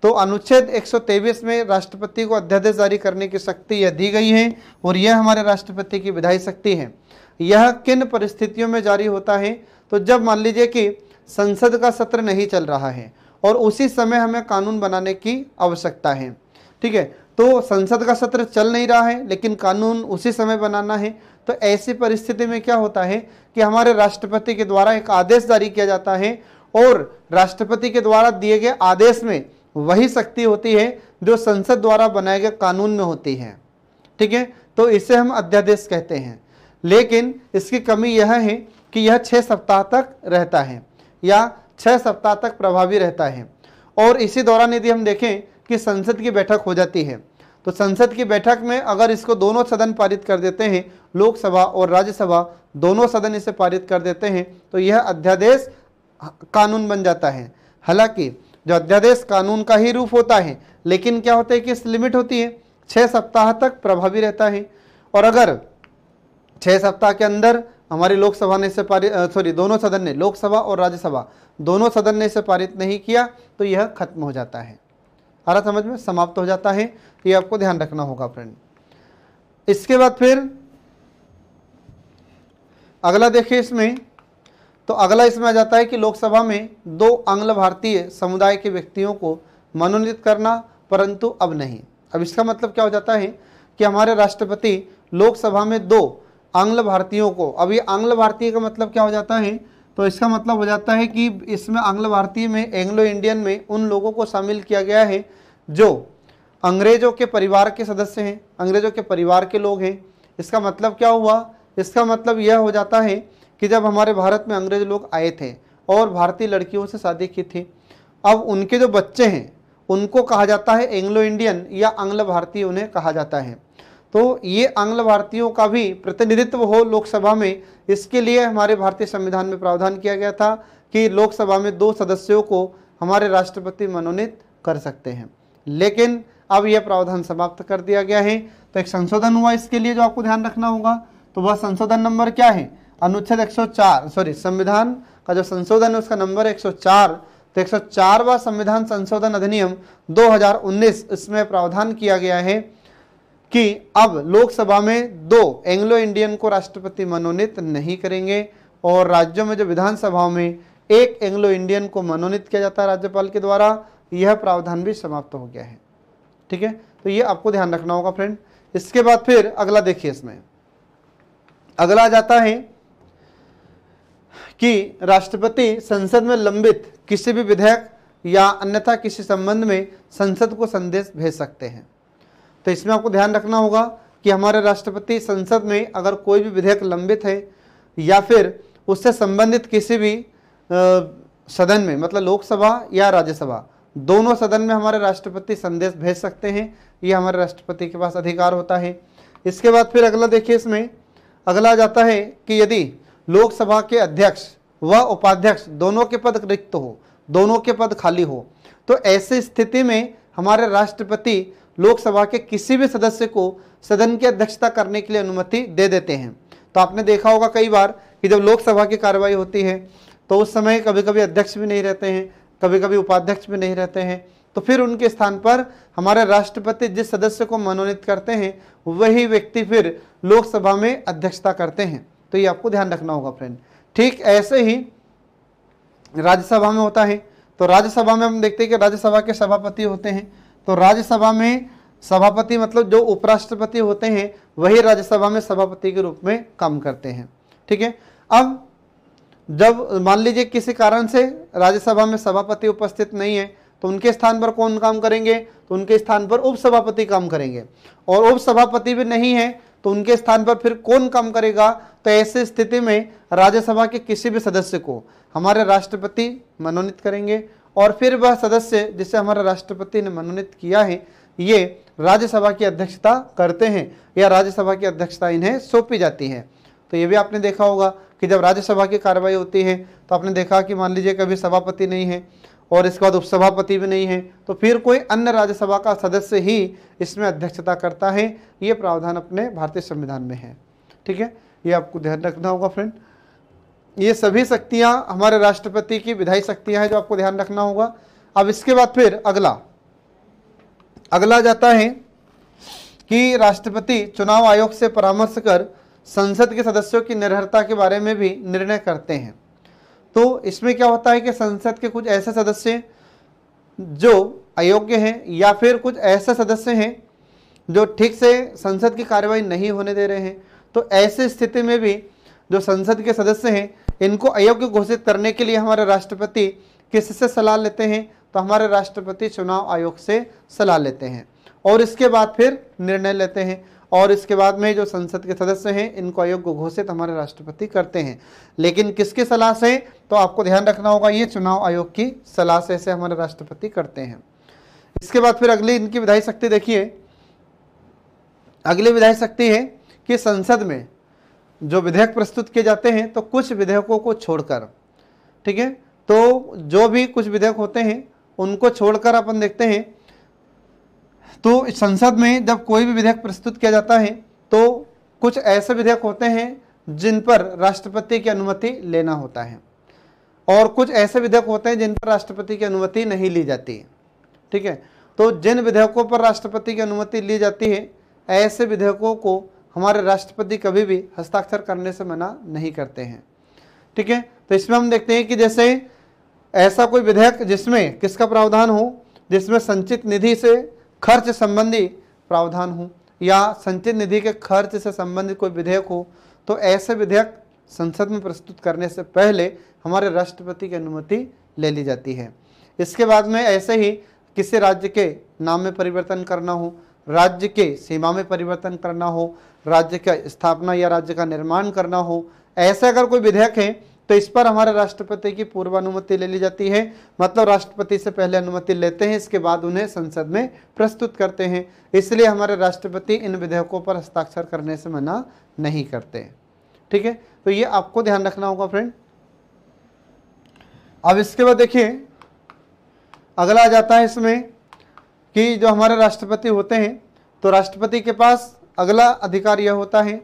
तो अनुच्छेद 123 में राष्ट्रपति को अध्यादेश जारी करने की शक्ति यह दी गई है और यह हमारे राष्ट्रपति की विधायी शक्ति है। यह किन परिस्थितियों में जारी होता है? तो जब मान लीजिए कि संसद का सत्र नहीं चल रहा है और उसी समय हमें कानून बनाने की आवश्यकता है। ठीक है, तो संसद का सत्र चल नहीं रहा है लेकिन कानून उसी समय बनाना है। तो ऐसी परिस्थिति में क्या होता है कि हमारे राष्ट्रपति के द्वारा एक आदेश जारी किया जाता है और राष्ट्रपति के द्वारा दिए गए आदेश में वही शक्ति होती है जो संसद द्वारा बनाए गए कानून में होती है। ठीक है, तो इसे हम अध्यादेश कहते हैं। लेकिन इसकी कमी यह है कि यह 6 सप्ताह तक रहता है या 6 सप्ताह तक प्रभावी रहता है। और इसी दौरान यदि हम देखें कि संसद की बैठक हो जाती है, तो संसद की बैठक में अगर इसको दोनों सदन पारित कर देते हैं, लोकसभा और राज्यसभा दोनों सदन इसे पारित कर देते हैं, तो यह अध्यादेश कानून बन जाता है। हालांकि जो अध्यादेश कानून का ही रूप होता है, लेकिन क्या होता है कि इस लिमिट होती है, 6 सप्ताह तक प्रभावी रहता है। और अगर 6 सप्ताह के अंदर हमारी लोकसभा ने इसे दोनों सदन ने, लोकसभा और राज्यसभा दोनों सदन ने इसे पारित नहीं किया, तो यह खत्म हो जाता है। आ रहा समझ में? समाप्त हो जाता है। ये आपको ध्यान रखना होगा फ्रेंड। इसके बाद फिर अगला देखिए इसमें, तो अगला इसमें आ जाता है कि लोकसभा में 2 आंग्ल भारतीय समुदाय के व्यक्तियों को मनोनीत करना, परंतु अब नहीं। अब इसका मतलब क्या हो जाता है कि हमारे राष्ट्रपति लोकसभा में 2 आंग्ल भारतीयों को, अब ये आंग्ल भारतीय का मतलब क्या हो जाता है? तो इसका मतलब हो जाता है कि इसमें आंग्ल भारतीय में, एंग्लो इंडियन में उन लोगों को शामिल किया गया है जो अंग्रेजों के परिवार के सदस्य हैं, अंग्रेजों के परिवार के लोग हैं। इसका मतलब क्या हुआ? इसका मतलब यह हो जाता है कि जब हमारे भारत में अंग्रेज लोग आए थे और भारतीय लड़कियों से शादी की थी, अब उनके जो बच्चे हैं उनको कहा जाता है एंग्लो इंडियन या आंग्ल भारतीय उन्हें कहा जाता है। तो ये आंग्ल भारतीयों का भी प्रतिनिधित्व हो लोकसभा में, इसके लिए हमारे भारतीय संविधान में प्रावधान किया गया था कि लोकसभा में 2 सदस्यों को हमारे राष्ट्रपति मनोनीत कर सकते हैं। लेकिन अब यह प्रावधान समाप्त कर दिया गया है। तो एक संशोधन हुआ इसके लिए जो आपको ध्यान रखना होगा। तो वह संशोधन नंबर क्या है? अनुच्छेद 104 संविधान का जो संशोधन है उसका नंबर 104। तो 104वां संविधान संशोधन अधिनियम 2019, इसमें प्रावधान किया गया है कि अब लोकसभा में 2 एंग्लो इंडियन को राष्ट्रपति मनोनीत नहीं करेंगे और राज्यों में जो विधानसभाओं में 1 एंग्लो इंडियन को मनोनीत किया जाता है राज्यपाल के द्वारा, यह प्रावधान भी समाप्त हो गया है। ठीक है, तो ये आपको ध्यान रखना होगा फ्रेंड। इसके बाद फिर अगला देखिए, इसमें अगला आ जाता है कि राष्ट्रपति संसद में लंबित किसी भी विधेयक या अन्यथा किसी संबंध में संसद को संदेश भेज सकते हैं। तो इसमें आपको ध्यान रखना होगा कि हमारे राष्ट्रपति संसद में अगर कोई भी विधेयक लंबित है या फिर उससे संबंधित किसी भी सदन में, मतलब लोकसभा या राज्यसभा, दोनों सदन में हमारे राष्ट्रपति संदेश भेज सकते हैं। ये हमारे राष्ट्रपति के पास अधिकार होता है। इसके बाद फिर अगला देखिए, इसमें अगला जाता है कि यदि लोकसभा के अध्यक्ष व उपाध्यक्ष दोनों के पद रिक्त हो, दोनों के पद खाली हो, तो ऐसी स्थिति में हमारे राष्ट्रपति लोकसभा के किसी भी सदस्य को सदन की अध्यक्षता करने के लिए अनुमति दे देते हैं। तो आपने देखा होगा कई बार कि जब लोकसभा की कार्रवाई होती है तो उस समय कभी कभी अध्यक्ष भी नहीं रहते हैं, कभी कभी उपाध्यक्ष भी नहीं रहते हैं, तो फिर उनके स्थान पर हमारे राष्ट्रपति जिस सदस्य को मनोनीत करते हैं वही व्यक्ति फिर लोकसभा में अध्यक्षता करते हैं। तो ये आपको ध्यान रखना होगा फ्रेंड। ठीक ऐसे ही राज्यसभा में होता है। तो राज्यसभा में हम देखते हैं कि राज्यसभा के सभापति होते हैं। तो राज्यसभा में सभापति मतलब जो उपराष्ट्रपति होते हैं वही राज्यसभा में सभापति के रूप में काम करते हैं। ठीक है, अब जब मान लीजिए किसी कारण से राज्यसभा में सभापति उपस्थित नहीं है तो उनके स्थान पर कौन काम करेंगे, तो उनके स्थान पर उपसभापति काम करेंगे। और उपसभापति भी नहीं है तो उनके स्थान पर फिर कौन काम करेगा, तो ऐसी स्थिति में राज्यसभा के किसी भी सदस्य को हमारे राष्ट्रपति मनोनीत करेंगे और फिर वह सदस्य जिसे हमारे राष्ट्रपति ने मनोनीत किया है ये राज्यसभा की अध्यक्षता करते हैं या राज्यसभा की अध्यक्षता इन्हें सौंपी जाती है। तो ये भी आपने देखा होगा कि जब राज्यसभा की कार्रवाई होती है तो आपने देखा कि मान लीजिए कभी सभापति नहीं है और इसके बाद उपसभापति भी नहीं है तो फिर कोई अन्य राज्यसभा का सदस्य ही इसमें अध्यक्षता करता है। ये प्रावधान अपने भारतीय संविधान में है। ठीक है, ये आपको ध्यान रखना होगा फ्रेंड। ये सभी शक्तियां हमारे राष्ट्रपति की विधायी शक्तियां हैं जो आपको ध्यान रखना होगा। अब इसके बाद फिर अगला जाता है कि राष्ट्रपति चुनाव आयोग से परामर्श कर संसद के सदस्यों की निर्भरता के बारे में भी निर्णय करते हैं। तो इसमें क्या होता है कि संसद के कुछ ऐसे सदस्य जो अयोग्य हैं या फिर कुछ ऐसे सदस्य हैं जो ठीक से संसद की कार्यवाही नहीं होने दे रहे हैं, तो ऐसी स्थिति में भी जो संसद के सदस्य हैं इनको अयोग्य घोषित करने के लिए हमारे राष्ट्रपति किससे सलाह लेते हैं, तो हमारे राष्ट्रपति चुनाव आयोग से सलाह लेते हैं और इसके बाद फिर निर्णय लेते हैं। और इसके बाद में जो संसद के सदस्य हैं इनको अयोग्य घोषित हमारे राष्ट्रपति करते हैं। लेकिन किसकी सलाह से, तो आपको ध्यान रखना होगा ये चुनाव आयोग की सलाह से हमारे राष्ट्रपति करते हैं। इसके बाद फिर अगली इनकी विधायी शक्ति देखिए। अगली विधायी शक्ति है कि संसद में जो विधेयक प्रस्तुत किए जाते हैं तो कुछ विधेयकों को छोड़कर, ठीक है, तो जो भी कुछ विधेयक होते हैं उनको छोड़कर अपन देखते हैं तो संसद में जब कोई भी विधेयक प्रस्तुत किया जाता है तो कुछ ऐसे विधेयक होते हैं जिन पर राष्ट्रपति की अनुमति लेना होता है और कुछ ऐसे विधेयक होते हैं जिन पर राष्ट्रपति की अनुमति नहीं ली जाती है। ठीक है, तो जिन विधेयकों पर राष्ट्रपति की अनुमति ली जाती है ऐसे विधेयकों को हमारे राष्ट्रपति कभी भी हस्ताक्षर करने से मना नहीं करते हैं। ठीक है, तो इसमें हम देखते हैं कि जैसे ऐसा कोई विधेयक जिसमें किसका प्रावधान हो, जिसमें संचित निधि से खर्च संबंधी प्रावधान हो या संचित निधि के खर्च से संबंधित कोई विधेयक हो, तो ऐसे विधेयक संसद में प्रस्तुत करने से पहले हमारे राष्ट्रपति की अनुमति ले ली जाती है। इसके बाद में ऐसे ही किसी राज्य के नाम में परिवर्तन करना हो, राज्य के सीमा में परिवर्तन करना हो, राज्य का स्थापना या राज्य का निर्माण करना हो, ऐसे अगर कोई विधेयक है तो इस पर हमारे राष्ट्रपति की पूर्व अनुमति ले ली जाती है। मतलब राष्ट्रपति से पहले अनुमति लेते हैं, इसके बाद उन्हें संसद में प्रस्तुत करते हैं। इसलिए हमारे राष्ट्रपति इन विधेयकों पर हस्ताक्षर करने से मना नहीं करते। ठीक है, तो ये आपको ध्यान रखना होगा फ्रेंड। अब इसके बाद देखिए अगला आ जाता है इसमें कि जो हमारे राष्ट्रपति होते हैं तो राष्ट्रपति के पास अगला अधिकार यह होता है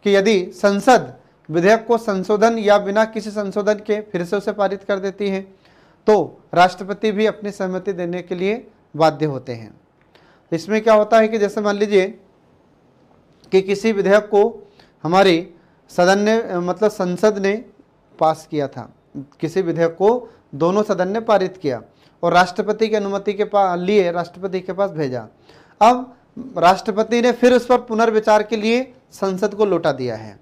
कि यदि संसद विधेयक को संशोधन या बिना किसी संशोधन के फिर से उसे पारित कर देती है तो राष्ट्रपति भी अपनी सहमति देने के लिए बाध्य होते हैं। इसमें क्या होता है कि जैसे मान लीजिए कि किसी विधेयक को हमारी सदन ने मतलब संसद ने पास किया था, किसी विधेयक को दोनों सदन ने पारित किया और राष्ट्रपति की अनुमति के लिए राष्ट्रपति के पास भेजा। अब राष्ट्रपति ने फिर उस पर पुनर्विचार के लिए संसद को लौटा दिया है।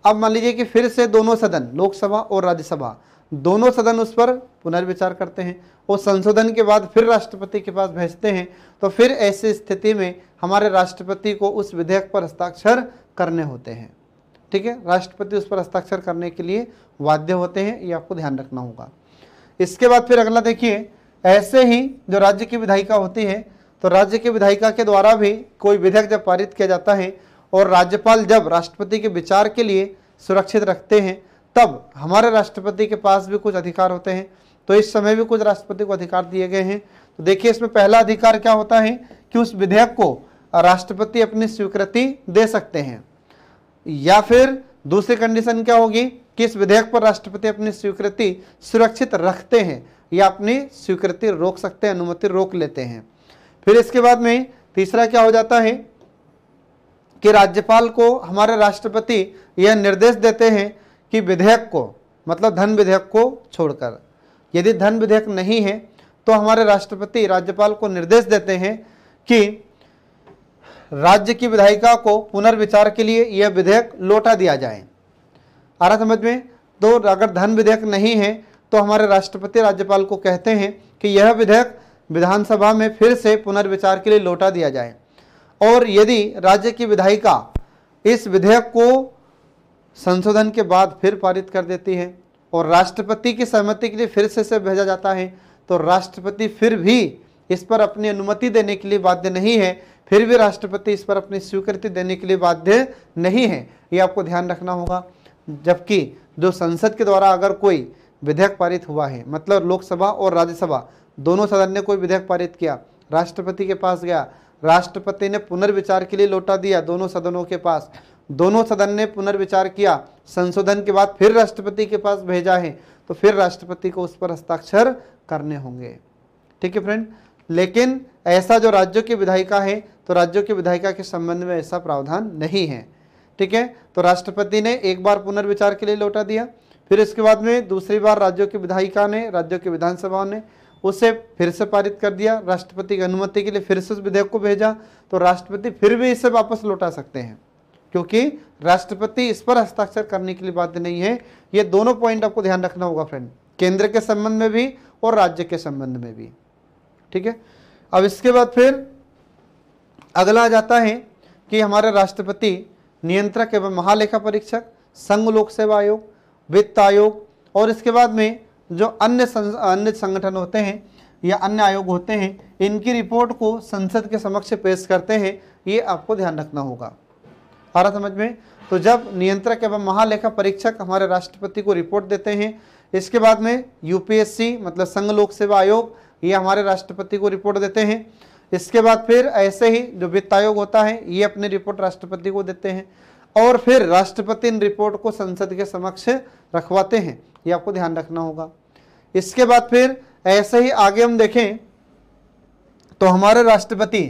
अब मान लीजिए कि फिर से दोनों सदन, लोकसभा और राज्यसभा, दोनों सदन उस पर पुनर्विचार करते हैं और संशोधन के बाद फिर राष्ट्रपति के पास भेजते हैं, तो फिर ऐसी स्थिति में हमारे राष्ट्रपति को उस विधेयक पर हस्ताक्षर करने होते हैं। ठीक है, राष्ट्रपति उस पर हस्ताक्षर करने के लिए बाध्य होते हैं, ये आपको ध्यान रखना होगा। इसके बाद फिर अगला देखिए, ऐसे ही जो राज्य की विधायिका होती है तो राज्य की विधायिका के द्वारा भी कोई विधेयक जब पारित किया जाता है और राज्यपाल जब राष्ट्रपति के विचार के लिए सुरक्षित रखते हैं तब हमारे राष्ट्रपति के पास भी कुछ अधिकार होते हैं। तो इस समय भी कुछ राष्ट्रपति को अधिकार दिए गए हैं। तो देखिए इसमें पहला अधिकार क्या होता है कि उस विधेयक को राष्ट्रपति अपनी स्वीकृति दे सकते हैं, या फिर दूसरी कंडीशन क्या होगी कि इस विधेयक पर राष्ट्रपति अपनी स्वीकृति सुरक्षित रखते हैं या अपनी स्वीकृति रोक सकते हैं, अनुमति रोक लेते हैं। फिर इसके बाद में तीसरा क्या हो जाता है कि राज्यपाल को हमारे राष्ट्रपति यह निर्देश देते हैं कि विधेयक को, मतलब धन विधेयक को छोड़कर, यदि धन विधेयक नहीं है तो हमारे राष्ट्रपति राज्यपाल को निर्देश देते हैं कि राज्य की विधायिका को पुनर्विचार के लिए यह विधेयक लौटा दिया जाए। आ रहा समझ में? तो अगर धन विधेयक नहीं है तो हमारे राष्ट्रपति राज्यपाल को कहते हैं कि यह विधेयक विधानसभा में फिर से पुनर्विचार के लिए लौटा दिया जाए। और यदि राज्य की विधायिका इस विधेयक को संशोधन के बाद फिर पारित कर देती है और राष्ट्रपति की सहमति के लिए फिर से इसे भेजा जाता है, तो राष्ट्रपति फिर भी इस पर अपनी अनुमति देने के लिए बाध्य नहीं है, फिर भी राष्ट्रपति इस पर अपनी स्वीकृति देने के लिए बाध्य नहीं है, ये आपको ध्यान रखना होगा। जबकि जो संसद के द्वारा अगर कोई विधेयक पारित हुआ है, मतलब लोकसभा और राज्यसभा दोनों सदन ने कोई विधेयक पारित किया, राष्ट्रपति के पास गया, राष्ट्रपति ने पुनर्विचार के लिए लौटा दिया दोनों सदनों के पास, दोनों सदन ने पुनर्विचार किया, संशोधन के बाद फिर राष्ट्रपति के पास भेजा है, तो फिर राष्ट्रपति को उस पर हस्ताक्षर करने होंगे। ठीक है फ्रेंड, लेकिन ऐसा जो राज्यों की विधायिका है, तो राज्यों की विधायिका के संबंध में ऐसा प्रावधान नहीं है। ठीक है, तो राष्ट्रपति ने एक बार पुनर्विचार के लिए लौटा दिया, फिर इसके बाद में दूसरी बार राज्यों की विधायिका ने, राज्यों की विधानसभा ने उसे फिर से पारित कर दिया, राष्ट्रपति की अनुमति के लिए फिर से उस विधेयक को भेजा, तो राष्ट्रपति फिर भी इसे वापस लौटा सकते हैं, क्योंकि राष्ट्रपति इस पर हस्ताक्षर करने के लिए बाध्य नहीं है। ये दोनों पॉइंट आपको ध्यान रखना होगा फ्रेंड, केंद्र के संबंध में भी और राज्य के संबंध में भी। ठीक है, अब इसके बाद फिर अगला आ जाता है कि हमारे राष्ट्रपति नियंत्रक एवं महालेखा परीक्षक, संघ लोक सेवा आयोग, वित्त आयोग और इसके बाद में जो अन्य संगठन होते हैं या अन्य आयोग होते हैं, इनकी रिपोर्ट को संसद के समक्ष पेश करते हैं। ये आपको ध्यान रखना होगा। आ रहा समझ में? तो जब नियंत्रक एवं महालेखा परीक्षक हमारे राष्ट्रपति को रिपोर्ट देते हैं, इसके बाद में यूपीएससी मतलब संघ लोक सेवा आयोग, ये हमारे राष्ट्रपति को रिपोर्ट देते हैं। इसके बाद फिर ऐसे ही जो वित्त आयोग होता है, ये अपनी रिपोर्ट राष्ट्रपति को देते हैं और फिर राष्ट्रपति इन रिपोर्ट को संसद के समक्ष रखवाते हैं। ये आपको ध्यान रखना होगा। इसके बाद फिर ऐसे ही आगे हम देखें तो हमारे राष्ट्रपति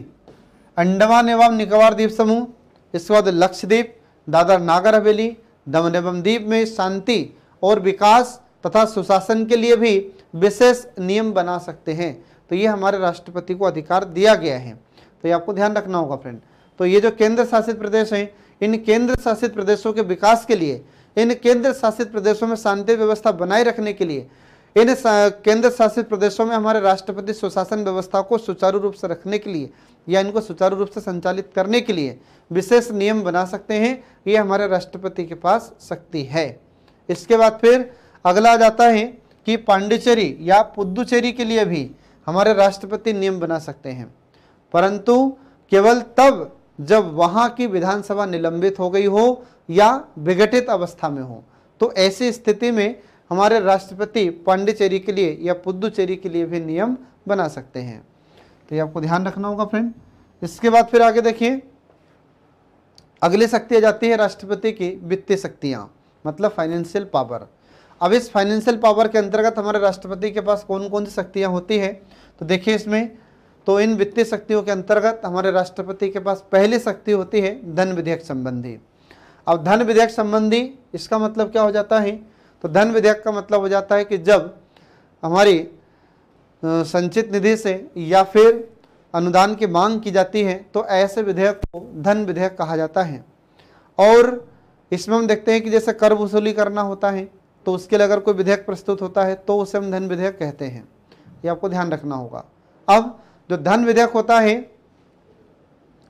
अंडमान एवं निकोबार द्वीप समूह, इसके बाद लक्षद्वीप, दादर नागर हवेली, दमन एवं दीव में शांति और विकास तथा सुशासन के लिए भी विशेष नियम बना सकते हैं। तो ये हमारे राष्ट्रपति को अधिकार दिया गया है, तो ये आपको ध्यान रखना होगा फ्रेंड। तो ये जो केंद्र शासित प्रदेश हैं, इन केंद्र शासित प्रदेशों के विकास के लिए, इन केंद्र शासित प्रदेशों में शांति व्यवस्था बनाए रखने के लिए, इन केंद्र शासित प्रदेशों में हमारे राष्ट्रपति सुशासन व्यवस्था को सुचारू रूप से रखने के लिए या इनको सुचारू रूप से संचालित करने के लिए विशेष नियम बना सकते हैं। ये हमारे राष्ट्रपति के पास शक्ति है। इसके बाद फिर अगला आ जाता है कि पांडिचेरी या पुदुचेरी के लिए भी हमारे राष्ट्रपति नियम बना सकते हैं, परंतु केवल तब जब वहाँ की विधानसभा निलंबित हो गई हो या विघटित अवस्था में हो। तो ऐसी स्थिति में हमारे राष्ट्रपति पांडिचेरी के लिए या पुदुचेरी के लिए भी नियम बना सकते हैं। तो ये आपको ध्यान रखना होगा फ्रेंड। इसके बाद फिर आगे देखिए, अगली शक्ति आ जाती है राष्ट्रपति की वित्तीय शक्तियाँ, मतलब फाइनेंशियल पावर। अब इस फाइनेंशियल पावर के अंतर्गत हमारे राष्ट्रपति के पास कौन कौन सी शक्तियाँ होती है, तो देखिए इसमें तो इन वित्तीय शक्तियों के अंतर्गत हमारे राष्ट्रपति के पास पहली शक्ति होती है धन विधेयक संबंधी। अब धन विधेयक संबंधी इसका मतलब क्या हो जाता है, तो धन विधेयक का मतलब हो जाता है कि जब हमारी संचित निधि से या फिर अनुदान की मांग की जाती है तो ऐसे विधेयक को धन विधेयक कहा जाता है। और इसमें हम देखते हैं कि जैसे कर वसूली करना होता है तो उसके लिए अगर कोई विधेयक प्रस्तुत होता है तो उसे हम धन विधेयक कहते हैं। ये आपको ध्यान रखना होगा। अब जो धन विधेयक होता है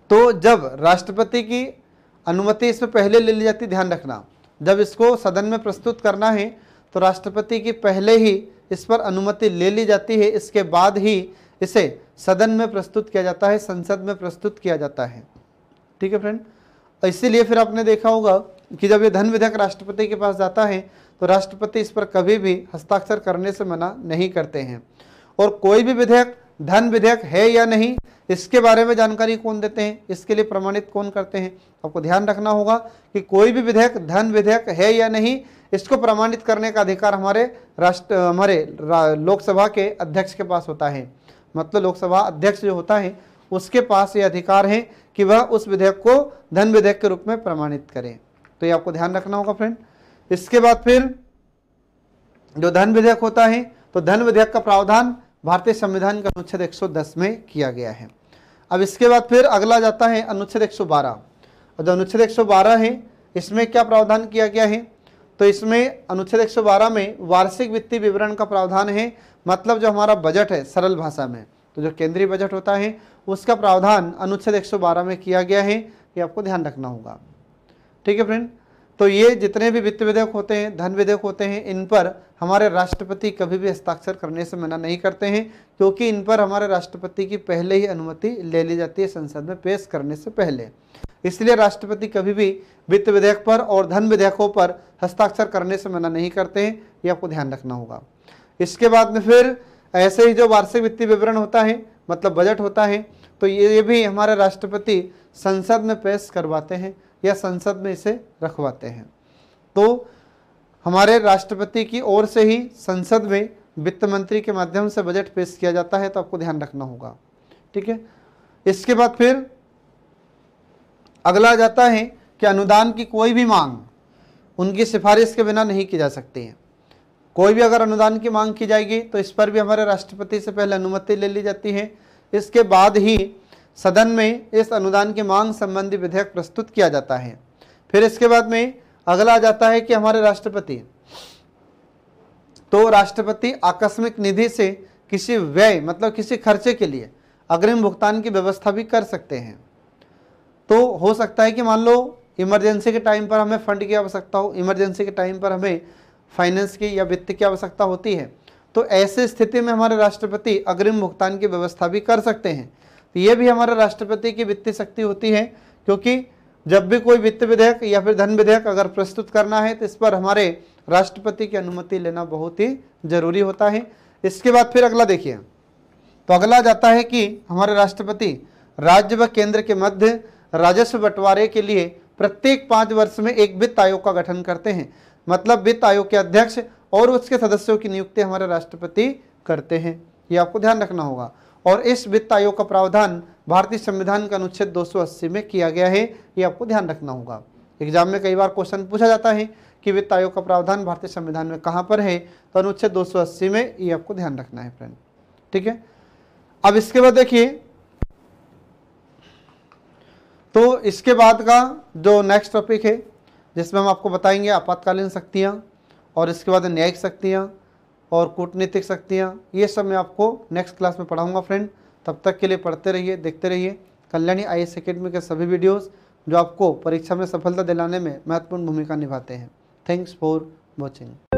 तो जब राष्ट्रपति की अनुमति इसमें पहले ले ली जाती, ध्यान रखना, जब इसको सदन में प्रस्तुत करना है तो राष्ट्रपति की पहले ही इस पर अनुमति ले ली जाती है, इसके बाद ही इसे सदन में प्रस्तुत किया जाता है, संसद में प्रस्तुत किया जाता है। ठीक है फ्रेंड, इसीलिए फिर आपने देखा होगा कि जब ये धन विधेयक राष्ट्रपति के पास जाता है तो राष्ट्रपति इस पर कभी भी हस्ताक्षर करने से मना नहीं करते हैं। और कोई भी विधेयक धन विधेयक है या नहीं, इसके बारे में जानकारी कौन देते हैं, इसके लिए प्रमाणित कौन करते हैं। आपको ध्यान रखना होगा कि कोई भी विधेयक धन विधेयक है या नहीं, इसको प्रमाणित करने का अधिकार हमारे लोकसभा के अध्यक्ष के पास होता है। मतलब लोकसभा अध्यक्ष जो होता है उसके पास ये अधिकार है कि वह उस विधेयक को धन विधेयक के रूप में प्रमाणित करें। तो ये आपको ध्यान रखना होगा फ्रेंड। इसके बाद फिर जो धन विधेयक होता है तो धन विधेयक का प्रावधान भारतीय संविधान के अनुच्छेद 110 में किया गया है। अब इसके बाद फिर अगला जाता है अनुच्छेद 112। और जो अनुच्छेद 112 है इसमें क्या प्रावधान किया गया है, तो इसमें अनुच्छेद 112 में वार्षिक वित्तीय विवरण का प्रावधान है, मतलब जो हमारा बजट है सरल भाषा में, तो जो केंद्रीय बजट होता है उसका प्रावधान अनुच्छेद 112 में किया गया है, ये आपको ध्यान रखना होगा। ठीक है फ्रेंड, तो ये जितने भी वित्त विधेयक होते हैं, धन विधेयक होते हैं, इन पर हमारे राष्ट्रपति कभी भी हस्ताक्षर करने से मना नहीं करते हैं, क्योंकि इन पर हमारे राष्ट्रपति की पहले ही अनुमति ले ली जाती है संसद में पेश करने से पहले। इसलिए राष्ट्रपति कभी भी वित्त विधेयक पर और धन विधेयकों पर हस्ताक्षर करने से मना नहीं करते हैं, ये आपको ध्यान रखना होगा। इसके बाद में फिर ऐसे ही जो वार्षिक वित्तीय विवरण होता है, मतलब बजट होता है, तो ये भी हमारे राष्ट्रपति संसद में पेश करवाते हैं या संसद में इसे रखवाते हैं। तो हमारे राष्ट्रपति की ओर से ही संसद में वित्त मंत्री के माध्यम से बजट पेश किया जाता है, तो आपको ध्यान रखना होगा। ठीक है, इसके बाद फिर अगला आ जाता है कि अनुदान की कोई भी मांग उनकी सिफारिश के बिना नहीं की जा सकती है। कोई भी अगर अनुदान की मांग की जाएगी तो इस पर भी हमारे राष्ट्रपति से पहले अनुमति ले ली जाती है, इसके बाद ही सदन में इस अनुदान की मांग संबंधी विधेयक प्रस्तुत किया जाता है। फिर इसके बाद में अगला आ जाता है कि हमारे राष्ट्रपति आकस्मिक निधि से किसी व्यय मतलब किसी खर्चे के लिए अग्रिम भुगतान की व्यवस्था भी कर सकते हैं। तो हो सकता है कि मान लो इमरजेंसी के टाइम पर हमें फंड की आवश्यकता हो, इमरजेंसी के टाइम पर हमें फाइनेंस की या वित्त की आवश्यकता होती है, तो ऐसी स्थिति में हमारे राष्ट्रपति अग्रिम भुगतान की व्यवस्था भी कर सकते हैं। तो ये भी हमारे राष्ट्रपति की वित्तीय शक्ति होती है, क्योंकि जब भी कोई वित्त विधेयक या फिर धन विधेयक अगर प्रस्तुत करना है तो इस पर हमारे राष्ट्रपति की अनुमति लेना बहुत ही जरूरी होता है। इसके बाद फिर अगला देखिए, तो अगला जाता है कि हमारे राष्ट्रपति राज्य व केंद्र के मध्य राजस्व बंटवारे के लिए प्रत्येक 5 वर्ष में एक वित्त आयोग का गठन करते हैं, मतलब वित्त आयोग के अध्यक्ष और उसके सदस्यों की नियुक्ति हमारे राष्ट्रपति करते हैं, ये आपको ध्यान रखना होगा। और इस वित्त आयोग का प्रावधान भारतीय संविधान का अनुच्छेद 280 में किया गया है, ये आपको ध्यान रखना होगा। एग्जाम में कई बार क्वेश्चन पूछा जाता है कि वित्त आयोग का प्रावधान भारतीय संविधान में कहाँ पर है, तो अनुच्छेद 280 में, ये आपको ध्यान रखना है फ्रेंड। ठीक है, अब इसके बाद देखिए, तो इसके बाद का जो नेक्स्ट टॉपिक है जिसमें हम आपको बताएंगे आपातकालीन शक्तियाँ, और इसके बाद न्यायिक शक्तियाँ और कूटनीतिक शक्तियाँ, ये सब मैं आपको नेक्स्ट क्लास में पढ़ाऊंगा फ्रेंड। तब तक के लिए पढ़ते रहिए, देखते रहिए कल्याणी IAS एकेडमी के सभी वीडियोस जो आपको परीक्षा में सफलता दिलाने में महत्वपूर्ण भूमिका निभाते हैं। Thanks for watching.